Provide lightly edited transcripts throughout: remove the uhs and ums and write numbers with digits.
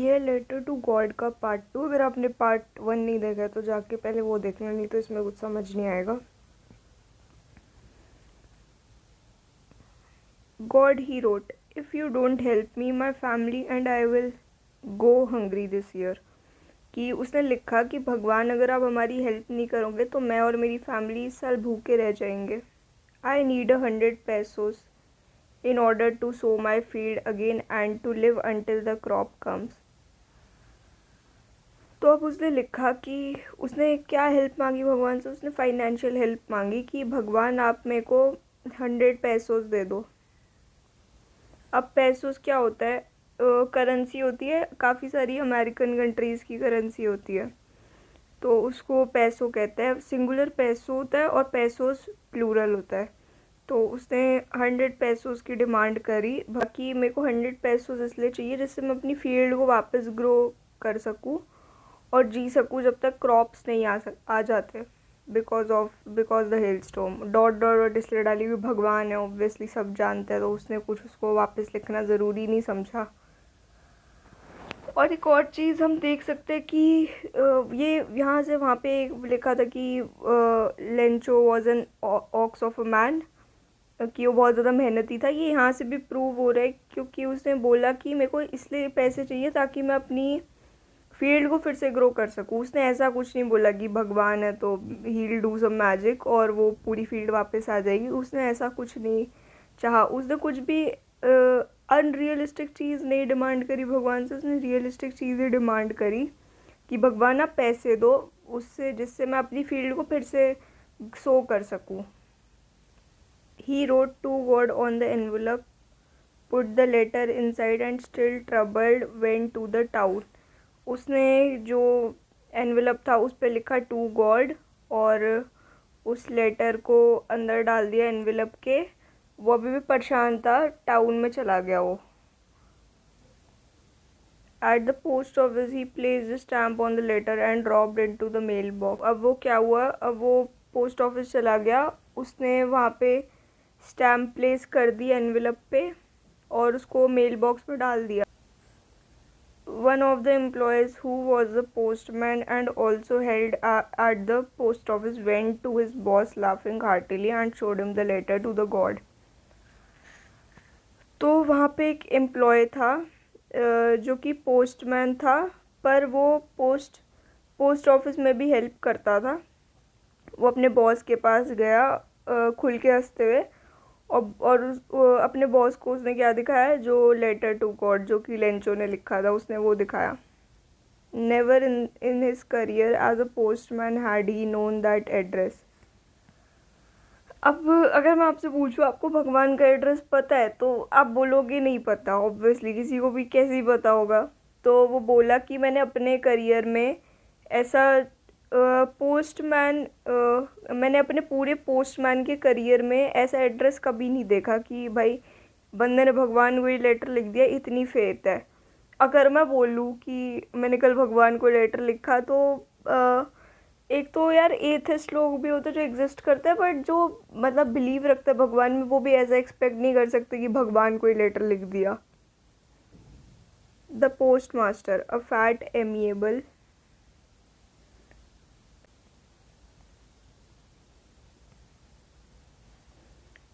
ये है letter to God का पार्ट 2। अगर आपने पार्ट 1 नहीं देखा है तो जाके पहले वो देखना, नहीं तो इसमें कुछ समझ नहीं आएगा। God he wrote, if you don't help me my family and I will go hungry this year. कि उसने लिखा कि भगवान अगर आप हमारी हेल्प नहीं करोगे तो मैं और मेरी फैमिली इस साल भूखे रह जाएंगे। I need 100 pesos in order to sow my field again and to live until the crop comes। तो अब उसने लिखा कि उसने क्या हेल्प मांगी भगवान से, उसने फाइनेंशियल हेल्प मांगी कि भगवान आप मेरे को 100 pesos दे दो। अब पेसोस क्या होता है? करेंसी होती है, काफ़ी सारी अमेरिकन कंट्रीज़ की करेंसी होती है, तो उसको पैसो कहते हैं। सिंगुलर पैसो होता है और पैसोस प्लूरल होता है। तो उसने 100 pesos की डिमांड करी। बाकी मेरे को 100 pesos इसलिए चाहिए जिससे मैं अपनी फील्ड को वापस ग्रो कर सकूं और जी सकूं जब तक क्रॉप्स नहीं आ जाते, because the hell storm. Dot dot dot इसलिए डाली हुई, भगवान है ऑब्वियसली, सब जानते हैं, तो उसने कुछ उसको वापस लिखना ज़रूरी नहीं समझा। और एक और चीज़ हम देख सकते हैं कि ये यहाँ से वहाँ पे लिखा था कि Lencho was an ox of a man, कि वो बहुत ज़्यादा मेहनती था। ये यहाँ से भी प्रूव हो रहा है क्योंकि उसने बोला कि मेरे को इसलिए पैसे चाहिए ताकि मैं अपनी फील्ड को फिर से ग्रो कर सकूँ। उसने ऐसा कुछ नहीं बोला कि भगवान है तो he will do some magic और वो पूरी फील्ड वापस आ जाएगी। उसने ऐसा कुछ नहीं चाहा। उसने कुछ भी अनरियलिस्टिक चीज़ नहीं डिमांड करी भगवान से। उसने रियलिस्टिक चीज़ें डिमांड करी कि भगवान आप पैसे दो उससे, जिससे मैं अपनी फील्ड को फिर से सो कर सकूँ। He wrote to God on the envelope, put the letter inside and still troubled went to the town। उसने जो एनवेलप था उस पर लिखा टू गॉड और उस लेटर को अंदर डाल दिया एनवेलप के। वो अभी भी परेशान था, टाउन में चला गया वो। At the post office he placed a stamp on the letter and dropped into the mailbox। अब वो क्या हुआ, अब वो पोस्ट ऑफिस चला गया, उसने वहाँ पे स्टैम्प प्लेस कर दी एनवेलप पे और उसको मेल बॉक्स में डाल दिया। One of the employees who was the postman and also held at the post office went to his boss laughing heartily and showed him the letter to the God. तो वहाँ पे एक employ था जो कि पोस्टमैन था, पर वो पोस्ट ऑफिस में भी हेल्प करता था। वो अपने बॉस के पास गया खुल के हंसते हुए और अपने बॉस को उसने क्या दिखाया, जो लेटर टू गॉड जो कि लेंचो ने लिखा था उसने वो दिखाया। Never in his career as a postman had he known that address. अब अगर मैं आपसे पूछूँ आपको भगवान का एड्रेस पता है तो आप बोलोगे नहीं पता, ऑब्वियसली किसी को भी कैसे ही पता होगा। तो वो बोला कि मैंने अपने करियर में ऐसा मैंने अपने पूरे पोस्टमैन के करियर में ऐसा एड्रेस कभी नहीं देखा कि भाई बंदे ने भगवान को ये लेटर लिख दिया, इतनी फेथ है। अगर मैं बोलूँ कि मैंने कल भगवान को लेटर लिखा तो एक तो यार एथिस्ट लोग भी होते हैं जो एग्जिस्ट करते हैं, बट जो मतलब बिलीव रखते हैं भगवान में वो भी ऐसा एक्सपेक्ट नहीं कर सकते कि भगवान को ही लेटर लिख दिया। The post master, a fat amiable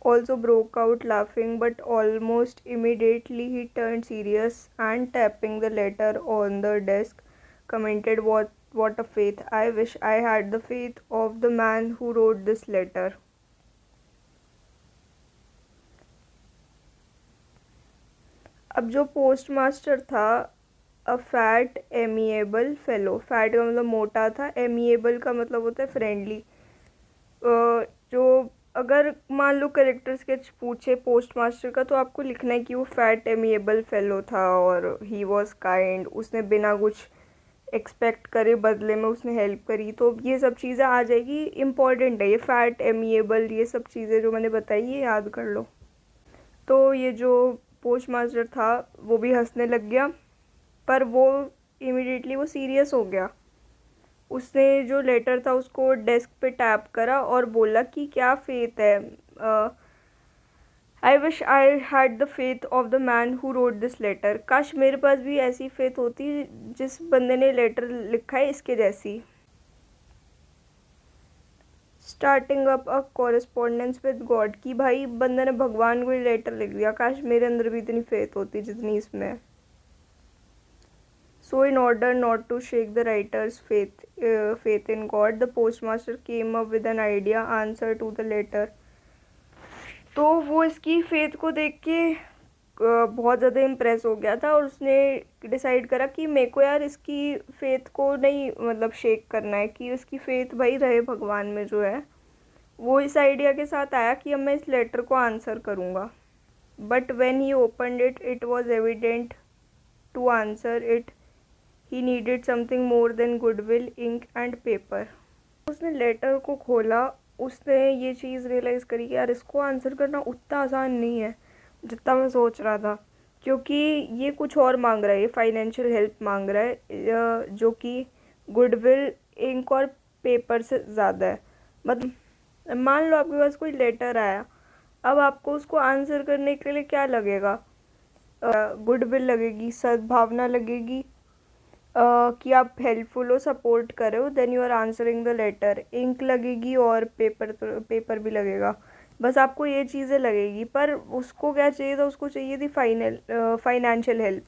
also broke out laughing, but almost immediately he turned serious and tapping the letter on the desk commented, what a faith, I wish I had the faith of the man who wrote this letter। अब जो post master था, a fat amiable fellow, fat का मतलब मोटा था, amiable का मतलब होता है फ्रेंडली। जो अगर मान लो करेक्टर स्केच पूछे पोस्ट मास्टर का तो आपको लिखना है कि वो फैट एमिएबल फेलो था और ही वॉज काइंड, उसने बिना कुछ एक्सपेक्ट करे बदले में उसने हेल्प करी। तो ये सब चीज़ें आ जाएगी, इम्पॉर्टेंट है ये फैट एमिएबल, ये सब चीज़ें जो मैंने बताई ये याद कर लो। तो ये जो पोस्ट मास्टर था वो भी हंसने लग गया, पर वो इमीडिएटली वो सीरियस हो गया। उसने जो लेटर था उसको डेस्क पे टैप करा और बोला कि क्या फेथ है, I wish I had the faith of the man who wrote this letter. काश मेरे पास भी ऐसी फेथ होती जिस बंदे ने लेटर लिखा है इसके जैसी। Starting up a correspondence with God, कि भाई बंदे ने भगवान को ही लेटर लिख दिया। काश मेरे अंदर भी इतनी फेथ होती जितनी इसमें है। So in order not to shake the writer's faith in God, the postmaster came up with an idea answer to the letter. तो वो इसकी फेथ को देख के बहुत ज़्यादा इम्प्रेस हो गया था और उसने डिसाइड करा कि मेरे को यार इसकी फेथ को नहीं मतलब शेक करना है, कि उसकी फेथ भाई रहे भगवान में जो है। वो इस आइडिया के साथ आया कि अब मैं इस लेटर को आंसर करूँगा। But when he opened it was evident to answer it he needed something more than goodwill, ink and paper. उसने लेटर को खोला, उसने ये चीज़ रियलाइज़ करी कि यार इसको आंसर करना उतना आसान नहीं है जितना मैं सोच रहा था, क्योंकि ये कुछ और मांग रहा है, ये फाइनेंशियल हेल्प मांग रहा है जो कि गुडविल, इंक और पेपर से ज़्यादा है। मतलब मान लो आपके पास कोई लेटर आया, अब आपको उसको आंसर करने के लिए क्या लगेगा? गुडविल लगेगी, सद्भावना लगेगी, कि आप हेल्पफुल हो, सपोर्ट कर रहे हो, then you are answering the letter. Ink लगेगी और पेपर भी लगेगा। बस आपको ये चीज़ें लगेगी, पर उसको क्या चाहिए था? उसको चाहिए थी financial help.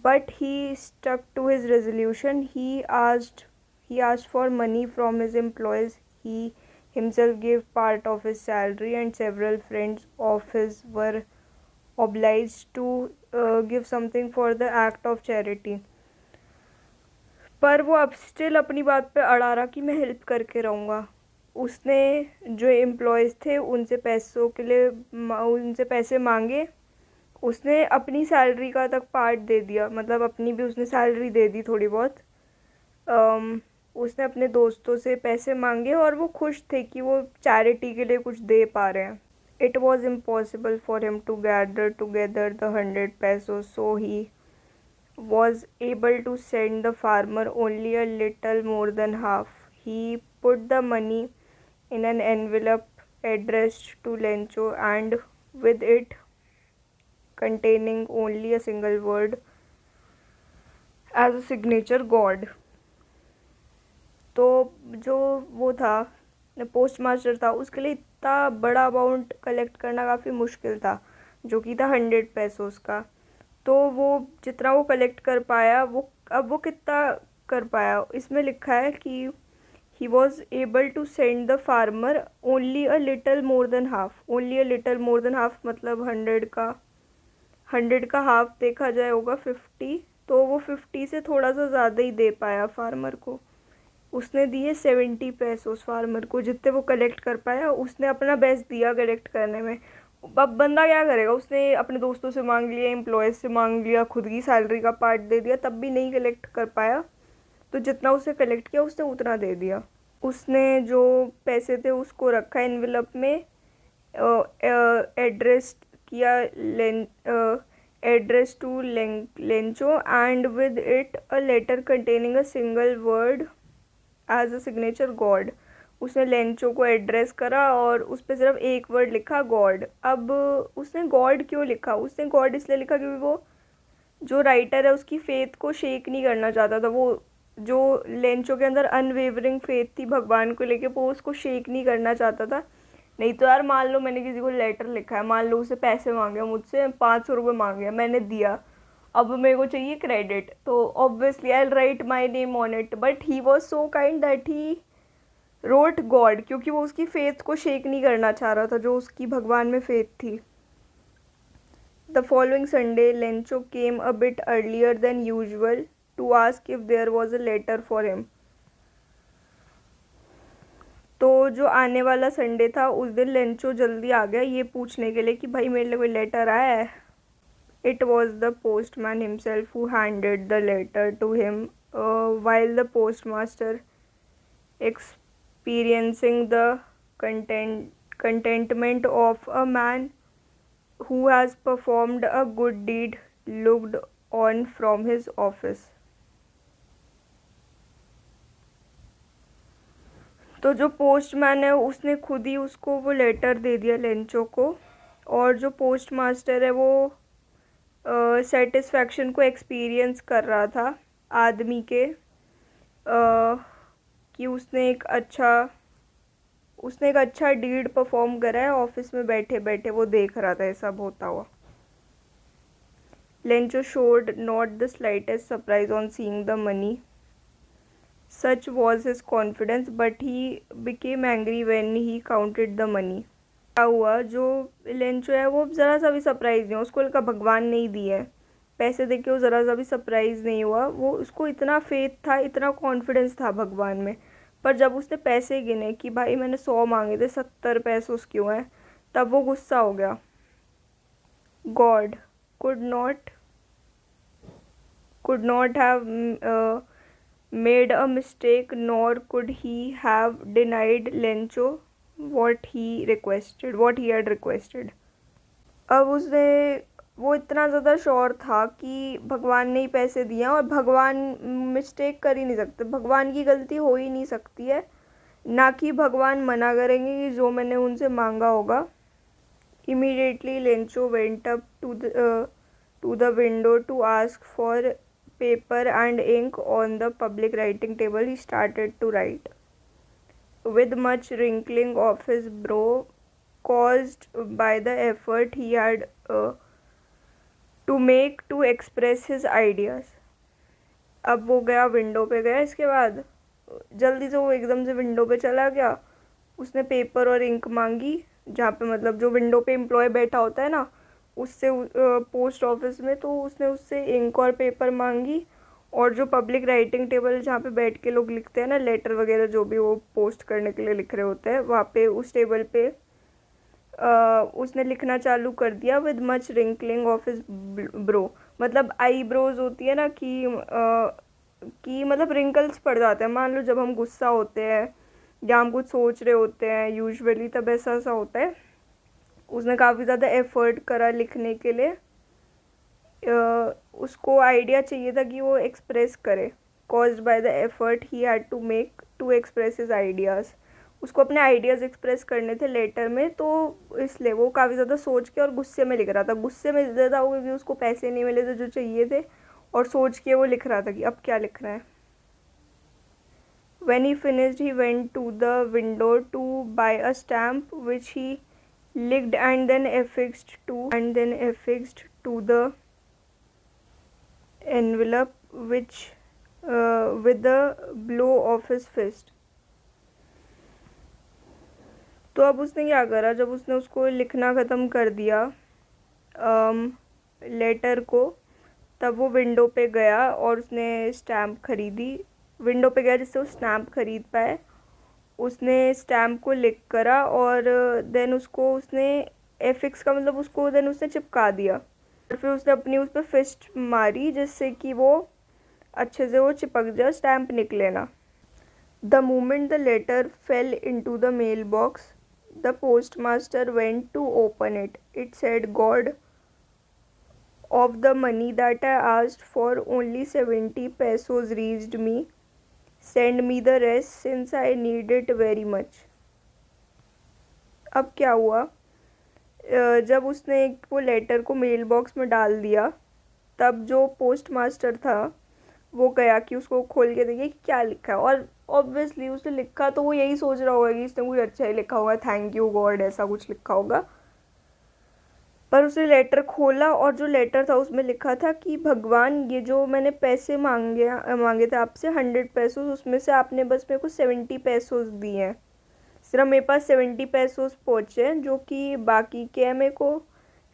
But he stuck to his resolution. He asked for money from his employees. He himself gave part of his salary and several friends of his were obliged to give something for the act of charity. पर वो अब still अपनी बात पे अड़ा रहा कि मैं हेल्प करके रहूँगा। उसने जो एम्प्लॉयज़ थे उनसे पैसे मांगे, उसने अपनी सैलरी का तक पार्ट दे दिया, मतलब अपनी भी उसने सैलरी दे दी थोड़ी बहुत। उसने अपने दोस्तों से पैसे मांगे और वो खुश थे कि वो चैरिटी के लिए कुछ दे पा रहे हैं। It was impossible for him to gather together the 100 pesos, so he was able to send the farmer only a little more than half. He put the money in an envelope addressed to Lencho and with it containing only a single word as a signature, God. तो जो वो था post master था, उसके लिए इतना बड़ा amount collect करना काफ़ी मुश्किल था, जो कि था 100 पैसोस का। तो वो जितना वो कलेक्ट कर पाया, वो कितना कर पाया, इसमें लिखा है कि he was able to send the farmer only a little more than half. Only a little more than half मतलब 100 का हाफ देखा जाए होगा 50, तो वो 50 से थोड़ा सा ज़्यादा ही दे पाया फार्मर को। उसने दिए 70 पैसोस फार्मर को, जितने वो कलेक्ट कर पाया। उसने अपना बेस्ट दिया कलेक्ट करने में। अब बंदा क्या करेगा? उसने अपने दोस्तों से मांग लिया, एम्प्लॉयज़ से मांग लिया, खुद की सैलरी का पार्ट दे दिया, तब भी नहीं कलेक्ट कर पाया। तो जितना उसने कलेक्ट किया उसने उतना दे दिया। उसने जो पैसे थे उसको रखा एनवेलप में, एड्रेस किया address to Lencho and with it a letter containing a single word as a signature, God. उसने लेंचो को एड्रेस करा और उस पर सिर्फ एक वर्ड लिखा, गॉड। अब उसने गॉड क्यों लिखा? उसने गॉड इसलिए लिखा क्योंकि वो जो राइटर है उसकी फेथ को शेक नहीं करना चाहता था। वो जो लेंचो के अंदर अनवेवरिंग फेथ थी भगवान को लेके, वो उसको शेक नहीं करना चाहता था। नहीं तो यार मान लो मैंने किसी को लेटर लिखा है, मान लो उसे पैसे मांगे, मुझसे 500 रुपये मांगे, मैंने दिया, अब मेरे को चाहिए क्रेडिट, तो obviously I right my name on it. But he was so kind that he wrote God, क्योंकि वो उसकी फेथ को शेक नहीं करना चाह रहा था जो उसकी भगवान में फेथ थी। The following Sunday Lencho came a bit earlier than usual to ask if there was a letter for him. तो जो आने वाला संडे था उस दिन लेंचो जल्दी आ गया ये पूछने के लिए कि भाई मेरे लिए कोई लेटर आया है। It was the postman himself who handed the letter to him, while the postmaster, experiencing the contentment of a man who has performed a good deed, looked on from his office. तो जो postman है उसने खुद ही उसको वो letter दे दिया Lencho को, और जो पोस्ट मास्टर है वो सेटिस्फैक्शन को एक्सपीरियंस कर रहा था आदमी के, कि उसने एक अच्छा डीड परफॉर्म करा है। ऑफिस में बैठे बैठे वो देख रहा था ये सब होता हुआ। Lencho showed not the slightest surprise on seeing the money. Such was his confidence, but he became angry when he counted the money. क्या हुआ, जो लेंचो है वो ज़रा सा भी सरप्राइज नहीं हुआ, उसको लगा भगवान नहीं दिए पैसे देके, वो ज़रा सा भी सरप्राइज नहीं हुआ। वो उसको इतना फेथ था, इतना कॉन्फिडेंस था भगवान में। पर जब उसने पैसे गिने कि भाई मैंने 100 मांगे थे, 70 पैसे क्यों हैं, तब वो गुस्सा हो गया। God could not have made a mistake, nor could he have denied Lencho what he had requested. अब वो इतना ज़्यादा श्योर था कि भगवान ने ही पैसे दिए, और भगवान मिस्टेक कर ही नहीं सकते, भगवान की गलती हो ही नहीं सकती है, ना कि भगवान मना करेंगे कि जो मैंने उनसे मांगा होगा। Immediately Lencho went up to the window to ask for paper and ink. On the public writing table he started to write, with much wrinkling of his brow caused by the effort he had to make to express his ideas. अब वो गया, window पे गया, इसके बाद जल्दी से वो एकदम से विंडो पे चला गया। उसने पेपर और इंक मांगी, जहाँ पे मतलब जो विंडो पे एम्प्लॉय बैठा होता है ना, उससे पोस्ट ऑफिस में, तो उसने उससे इंक और पेपर मांगी। और जो पब्लिक राइटिंग टेबल जहाँ पे बैठ के लोग लिखते हैं ना, लेटर वगैरह जो भी वो पोस्ट करने के लिए लिख रहे होते हैं, वहाँ पे उस टेबल पे उसने लिखना चालू कर दिया, with much wrinkling of his bro. मतलब आईब्रोज होती है ना कि मतलब रिंकल्स पड़ जाते हैं, मान लो जब हम गुस्सा होते हैं या हम कुछ सोच रहे होते हैं यूजुअली, तब ऐसा होता है। उसने काफ़ी ज़्यादा एफर्ट करा लिखने के लिए, उसको आइडिया चाहिए था कि वो एक्सप्रेस करे। Caused by the effort he had to make to express his ideas. उसको अपने आइडियाज़ एक्सप्रेस करने थे लेटर में, तो इसलिए वो काफ़ी ज़्यादा सोच के और गुस्से में लिख रहा था। गुस्से में ज़्यादा हो क्योंकि उसको पैसे नहीं मिले थे जो चाहिए थे, और सोच के वो लिख रहा था कि अब क्या लिखना है। When he finished, he went to the window to buy a stamp, which he licked and then affixed to the envelope, which with the blow of his fist. तो अब उसने क्या करा, जब उसने उसको लिखना ख़त्म कर दिया लेटर को, तब वो विंडो पे गया और उसने स्टैम्प खरीदी। विंडो पे गया जिससे वो स्टैम्प खरीद पाए। उसने स्टैम्प को लिख करा और देन उसको उसने एफिक्स का मतलब उसको देन उसने चिपका दिया, और फिर उसने अपनी उस पर फिस्ट मारी जिससे कि वो अच्छे से वो चिपक जाए, स्टैम्प निकले ना। The moment the letter fell into the mail box, the post master went to open it. It said, God of the money that I asked for, only 70 pesos reached me. Send me the rest since I need it very much. अब क्या हुआ, जब उसने वो letter को mail box में डाल दिया, तब जो पोस्ट मास्टर था वो गया कि उसको खोल के देखिए कि क्या लिखा है। और ऑब्वियसली उसने लिखा तो वो यही सोच रहा होगा कि इसने कुछ अच्छा ही लिखा होगा, थैंक यू गॉड, ऐसा कुछ लिखा होगा। पर उसने लेटर खोला और जो लेटर था उसमें लिखा था कि भगवान, ये जो मैंने पैसे मांगे थे आपसे 100 पैसों, उसमें से आपने बस मेरे को 70 पैसों दिए हैं। सिर्फ मेरे पास 70 पैसों पहुँचे, जो कि बाकी के हैं मेरे को।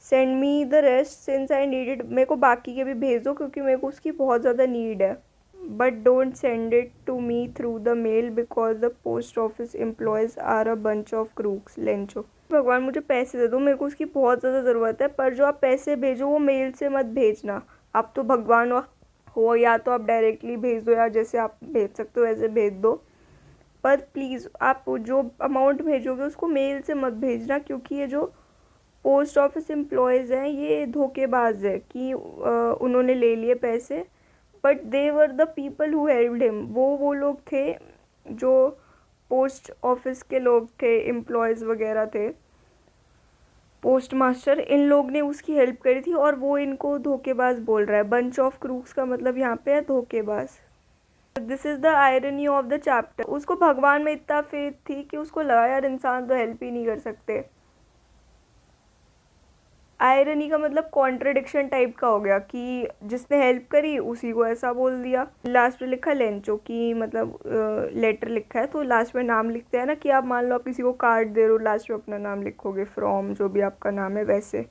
Send me the rest since I need it, मेरे को बाकी के भी भेज दो क्योंकि मेरे को उसकी बहुत ज़्यादा नीड है। But don't send it to me through the mail because the post office employees are a bunch of crooks. Lencho, भगवान मुझे पैसे दे दो, मेरे को उसकी बहुत ज़्यादा ज़रूरत है, पर जो आप पैसे भेजो वो मेल से मत भेजना। आप तो भगवान हो, या तो आप डायरेक्टली भेज दो, या जैसे आप भेज सकते हो वैसे भेज दो, पर प्लीज़ आप जो अमाउंट भेजोगे उसको मेल से मत भेजना, क्योंकि ये जो पोस्ट ऑफिस एम्प्लॉयज़ हैं ये धोखेबाज है कि उन्होंने ले लिए पैसे, but they were the people who helped him. वो लोग थे जो पोस्ट ऑफिस के लोग थे, एम्प्लॉयज़ वगैरह थे, पोस्ट मास्टर, इन लोग ने उसकी हेल्प करी थी और वो इनको धोखेबाज बोल रहा है। बंच ऑफ क्रूक्स का मतलब यहाँ पे है धोखेबाज। This is the irony of the chapter. उसको भगवान में इतना फेथ थी कि उसको लगा यार इंसान तो हेल्प ही नहीं कर सकते। आयरनी का मतलब कॉन्ट्रडिक्शन टाइप का हो गया कि जिसने हेल्प करी उसी को ऐसा बोल दिया। लास्ट में लिखा लेंचो की मतलब लेटर लिखा है, तो लास्ट में नाम लिखते हैं ना कि आप मान लो आप किसी को कार्ड दे रहे हो, लास्ट में अपना नाम लिखोगे, फ्रॉम जो भी आपका नाम है वैसे।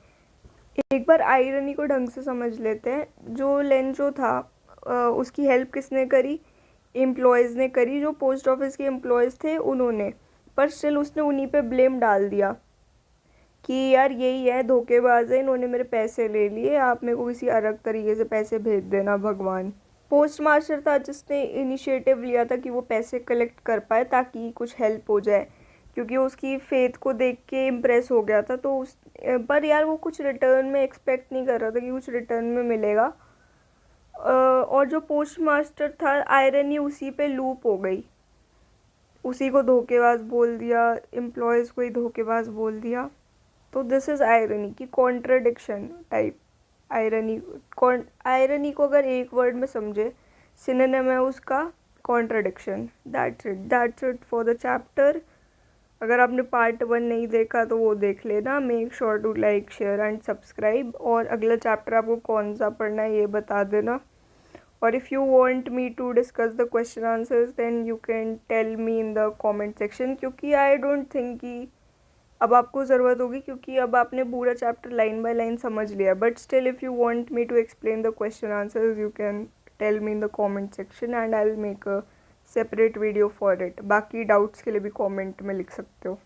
एक बार आयरनी को ढंग से समझ लेते हैं। जो लेंचो था उसकी हेल्प किसने करी? एम्प्लॉयज़ ने करी, जो पोस्ट ऑफिस के एम्प्लॉयज़ थे उन्होंने। पर स्टिल उसने उन्हीं पे ब्लेम डाल दिया कि यार यही है, धोखेबाज है, इन्होंने मेरे पैसे ले लिए, आप मेरे को किसी अलग तरीके से पैसे भेज देना भगवान। पोस्ट मास्टर था जिसने इनिशिएटिव लिया था कि वो पैसे कलेक्ट कर पाए ताकि कुछ हेल्प हो जाए, क्योंकि उसकी फेथ को देख के इम्प्रेस हो गया था। तो उस पर यार वो कुछ रिटर्न में एक्सपेक्ट नहीं कर रहा था कि कुछ रिटर्न में मिलेगा। और जो पोस्ट मास्टर था, आयरनी उसी पे लूप हो गई, उसी को धोखेबाज बोल दिया, एम्प्लॉयज़ को ही धोखेबाज बोल दिया। तो दिस इज़ आयरनी की कॉन्ट्रडिक्शन टाइप। आयरनी को अगर एक वर्ड में समझे, सिनोनिम है उसका contradiction. That's it for the chapter. अगर आपने पार्ट 1 नहीं देखा तो वो देख लेना। Make sure to like, share and subscribe. और अगला चैप्टर आपको कौन सा पढ़ना है ये बता देना। और if you want me to discuss the question answers then you can tell me in the comment section, क्योंकि I don't think कि अब आपको ज़रूरत होगी, क्योंकि अब आपने पूरा चैप्टर लाइन बाय लाइन समझ लिया। But still if you want me to explain the question answers you can tell me in the comment section and I will make a separate video for it. बाकी doubts के लिए भी comment में लिख सकते हो।